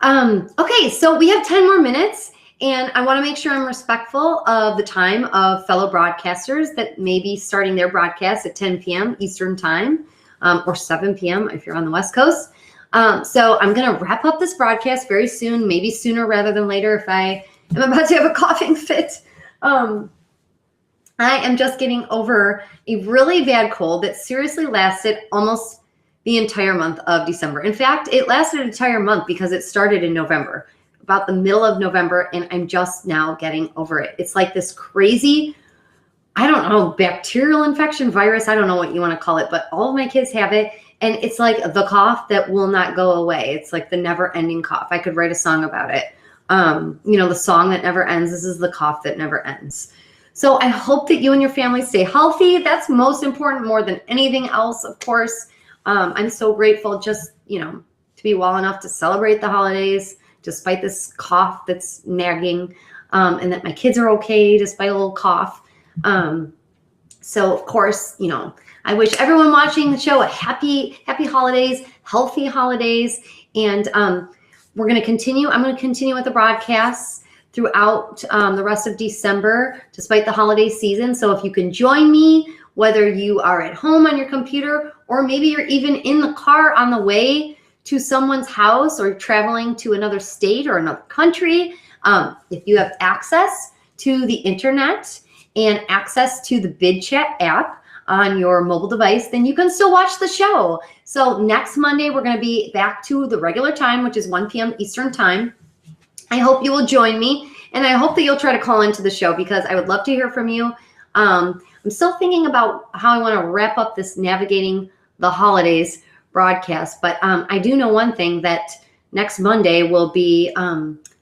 Okay, so we have 10 more minutes, and I want to make sure I'm respectful of the time of fellow broadcasters that may be starting their broadcast at 10 p.m. Eastern time, or 7 p.m. if you're on the West Coast. So I'm going to wrap up this broadcast very soon, maybe sooner rather than later if I am about to have a coughing fit. I am just getting over a really bad cold that seriously lasted almost the entire month of December. In fact, it lasted an entire month because it started in November, about the middle of November, and I'm just now getting over it. It's like this crazy, I don't know, bacterial infection, virus, I don't know what you want to call it, but all of my kids have it, and it's like the cough that will not go away. It's like the never-ending cough. I could write a song about it. The song that never ends. This is the cough that never ends. So I hope that you and your family stay healthy. That's most important, more than anything else, of course. I'm so grateful just, to be well enough to celebrate the holidays despite this cough that's nagging, and that my kids are okay despite a little cough. So of course, I wish everyone watching the show a happy holidays, healthy holidays. And we're going to continue. I'm going to continue with the broadcasts throughout the rest of December, despite the holiday season. So if you can join me, whether you are at home on your computer, or maybe you're even in the car on the way to someone's house or traveling to another state or another country, if you have access to the internet and access to the Bidchat app on your mobile device, then you can still watch the show. So next Monday, we're going to be back to the regular time, which is 1 p.m. Eastern time. I hope you will join me, and I hope that you'll try to call into the show because I would love to hear from you. I'm still thinking about how I want to wrap up this Navigating the Holidays broadcast, but I do know one thing, that next Monday will be,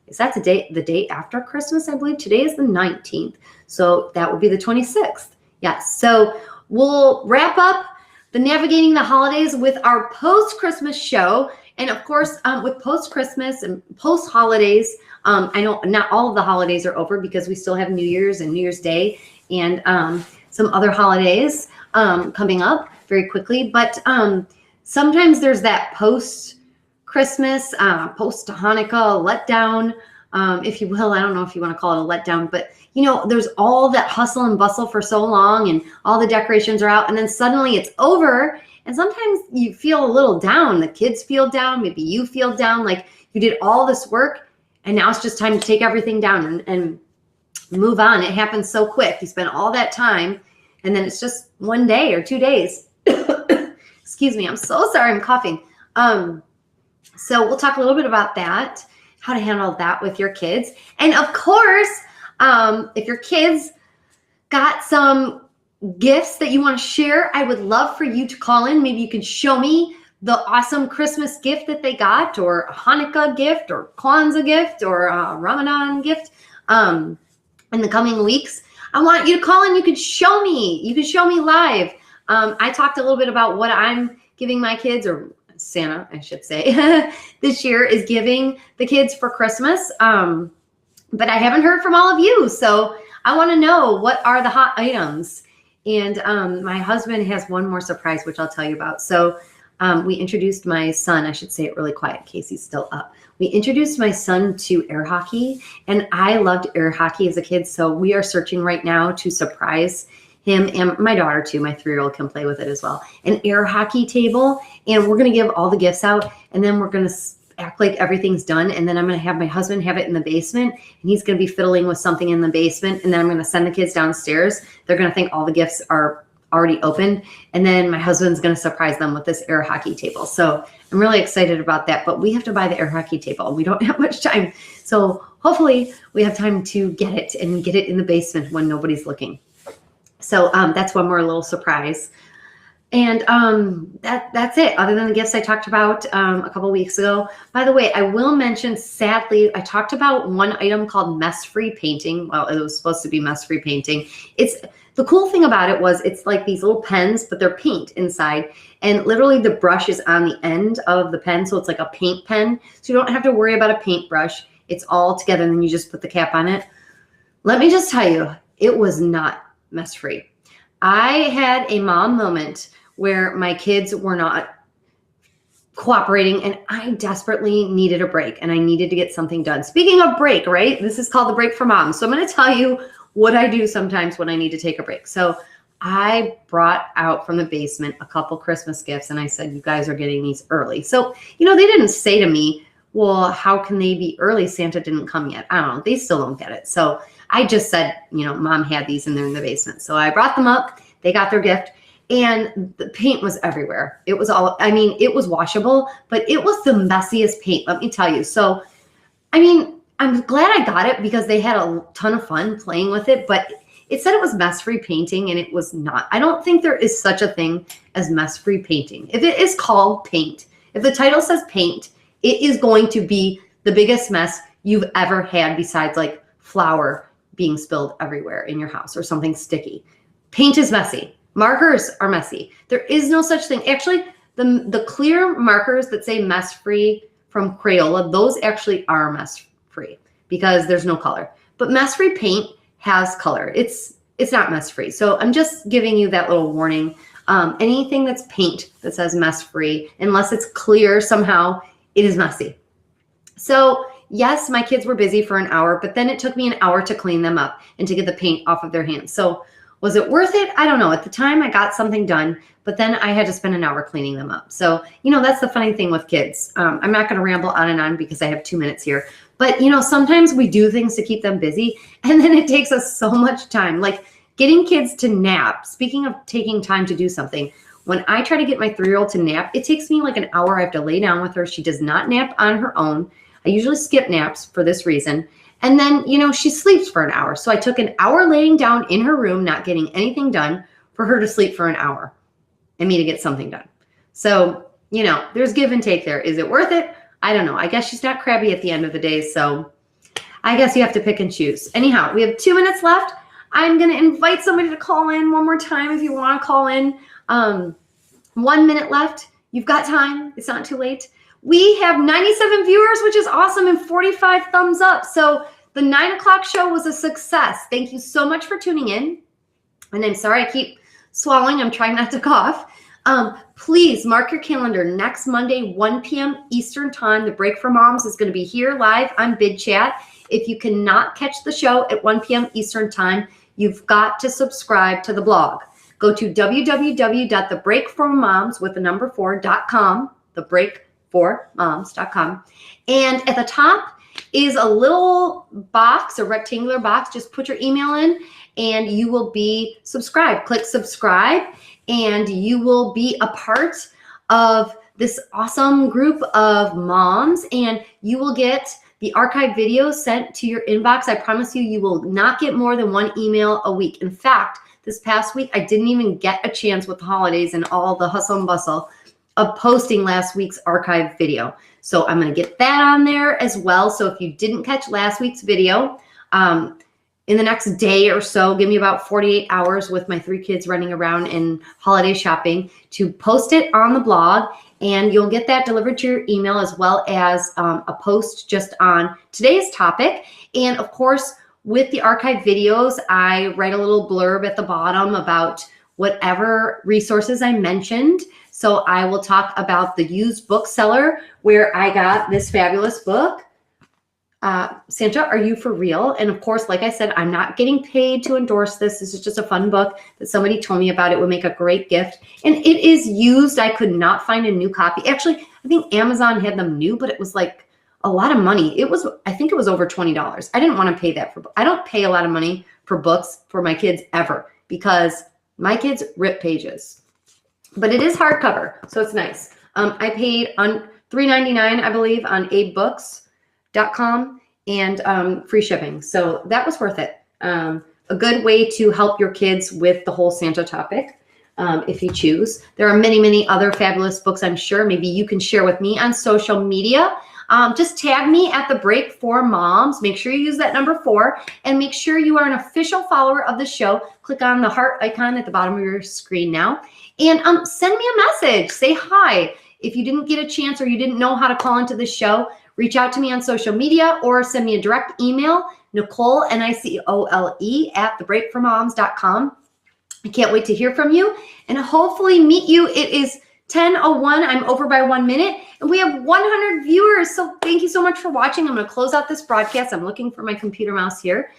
is that the day after Christmas, I believe? Today is the 19th, so that would be the 26th. Yes, so we'll wrap up the Navigating the Holidays with our post-Christmas show. And of course, with post-Christmas and post-holidays, I know not all of the holidays are over because we still have New Year's and New Year's Day and some other holidays coming up very quickly. But sometimes there's that post-Christmas, post-Hanukkah letdown, if you will. I don't know if you want to call it a letdown, but there's all that hustle and bustle for so long and all the decorations are out and then suddenly it's over. And sometimes you feel a little down. The kids feel down. Maybe you feel down, like you did all this work and now it's just time to take everything down and move on. It happens so quick. You spend all that time and then it's just 1 day or 2 days. Excuse me. I'm so sorry. I'm coughing. So we'll talk a little bit about that, how to handle that with your kids. And of course, if your kids got some gifts that you want to share, I would love for you to call in. Maybe you can show me the awesome Christmas gift that they got, or a Hanukkah gift, or Kwanzaa gift, or a Ramadan gift in the coming weeks. I want you to call in. You can show me. You can show me live. I talked a little bit about what I'm giving my kids, or Santa, I should say, this year is giving the kids for Christmas. But I haven't heard from all of you. So I want to know, what are the hot items? And my husband has one more surprise, which I'll tell you about. So we introduced my son, I should say it really quiet in case he's still up. We introduced my son to air hockey, and I loved air hockey as a kid. So we are searching right now to surprise him, and my daughter too, my 3-year-old can play with it as well, an air hockey table. And we're going to give all the gifts out, and then we're going to act like everything's done. And then I'm going to have my husband have it in the basement, and he's going to be fiddling with something in the basement. And then I'm going to send the kids downstairs. They're going to think all the gifts are already opened. And then my husband's going to surprise them with this air hockey table. So I'm really excited about that, but we have to buy the air hockey table. We don't have much time. So hopefully we have time to get it and get it in the basement when nobody's looking. So that's one more little surprise. And that's it, other than the gifts I talked about a couple weeks ago. By the way, I will mention, sadly, I talked about one item called mess-free painting. Well, it was supposed to be mess-free painting. The cool thing about it was it's like these little pens, but they're paint inside. And literally the brush is on the end of the pen, so it's like a paint pen. So you don't have to worry about a paintbrush. It's all together, and then you just put the cap on it. Let me just tell you, it was not mess-free. I had a mom moment where my kids were not cooperating, and I desperately needed a break, and I needed to get something done. Speaking of break, right? This is called the break for mom. So I'm going to tell you what I do sometimes when I need to take a break. So I brought out from the basement a couple Christmas gifts and I said, you guys are getting these early. So, they didn't say to me, well, how can they be early? Santa didn't come yet. I don't know. They still don't get it. So I just said, Mom had these and they're in the basement. So I brought them up. They got their gift and the paint was everywhere. It was it was washable, but it was the messiest paint, let me tell you. So, I'm glad I got it because they had a ton of fun playing with it, but it said it was mess-free painting and it was not. I don't think there is such a thing as mess-free painting. If it is called paint, if the title says paint, it is going to be the biggest mess you've ever had besides like flour being spilled everywhere in your house or something sticky. Paint is messy. Markers are messy. There is no such thing. Actually, the clear markers that say mess-free from Crayola, those actually are mess-free because there's no color. But mess-free paint has color. It's not mess-free. So I'm just giving you that little warning. Anything that's paint that says mess-free, unless it's clear somehow, it is messy. So yes, my kids were busy for an hour, but then it took me an hour to clean them up and to get the paint off of their hands. So was it worth it? I don't know. At the time I got something done, but then I had to spend an hour cleaning them up. So, that's the funny thing with kids. I'm not going to ramble on and on because I have 2 minutes here. But, sometimes we do things to keep them busy and then it takes us so much time. Like getting kids to nap. Speaking of taking time to do something, when I try to get my 3-year-old to nap, it takes me like an hour. I have to lay down with her. She does not nap on her own. I usually skip naps for this reason. And then, she sleeps for an hour. So I took an hour laying down in her room, not getting anything done, for her to sleep for an hour and me to get something done. So, there's give and take there. Is it worth it? I don't know. I guess she's not crabby at the end of the day. So I guess you have to pick and choose. Anyhow, we have 2 minutes left. I'm going to invite somebody to call in one more time if you want to call in. 1 minute left. You've got time. It's not too late. We have 97 viewers, which is awesome, and 45 thumbs up. So the 9 o'clock show was a success. Thank you so much for tuning in. And I'm sorry I keep swallowing. I'm trying not to cough. Please mark your calendar. Next Monday, 1 p.m. Eastern time, the Break for Moms is going to be here live on Bidchat. If you cannot catch the show at 1 p.m. Eastern time, you've got to subscribe to the blog. Go to www.thebreakformoms.com, thebreakformoms.com. And at the top is a little box, a rectangular box. Just put your email in and you will be subscribed. Click subscribe and you will be a part of this awesome group of moms and you will get the archived videos sent to your inbox. I promise you, you will not get more than 1 email a week. In fact, this past week, I didn't even get a chance with the holidays and all the hustle and bustle of posting last week's archived video. So I'm going to get that on there as well. So if you didn't catch last week's video, in the next day or so, give me about 48 hours with my 3 kids running around and holiday shopping to post it on the blog. And you'll get that delivered to your email as well as a post just on today's topic. And of course, with the archived videos, I write a little blurb at the bottom about whatever resources I mentioned. So I will talk about the used bookseller where I got this fabulous book. Santa, Are You For Real? And of course, like I said, I'm not getting paid to endorse this. This is just a fun book that somebody told me about. It would make a great gift. And it is used. I could not find a new copy. Actually, I think Amazon had them new, but it was like a lot of money. I think it was over $20. I didn't want to pay that for, I don't pay a lot of money for books for my kids ever because my kids rip pages. But it is hardcover, so it's nice. I paid on $3.99, I believe, on abebooks.com and free shipping. So that was worth it. A good way to help your kids with the whole Santa topic, if you choose. There are many, many other fabulous books, I'm sure. Maybe you can share with me on social media. Just tag me at the Break for Moms. Make sure you use that number 4 and make sure you are an official follower of the show. Click on the heart icon at the bottom of your screen now and send me a message. Say hi. If you didn't get a chance or you didn't know how to call into the show, reach out to me on social media or send me a direct email, Nicole, Nicole, at thebreakformoms.com. I can't wait to hear from you and hopefully meet you. It is 10:01. I'm over by 1 minute and we have 100 viewers. So thank you so much for watching. I'm going to close out this broadcast. I'm looking for my computer mouse here.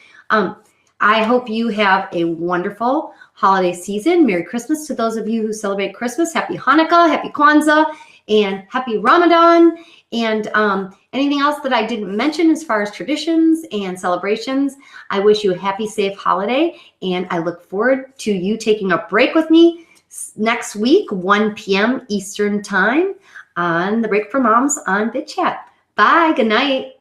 I hope you have a wonderful holiday season. Merry Christmas to those of you who celebrate Christmas. Happy Hanukkah, Happy Kwanzaa, and Happy Ramadan. And anything else that I didn't mention as far as traditions and celebrations, I wish you a happy, safe holiday. And I look forward to you taking a break with me next week, 1 p.m. Eastern Time on the Break for Moms on Bidchat. Bye. Good night.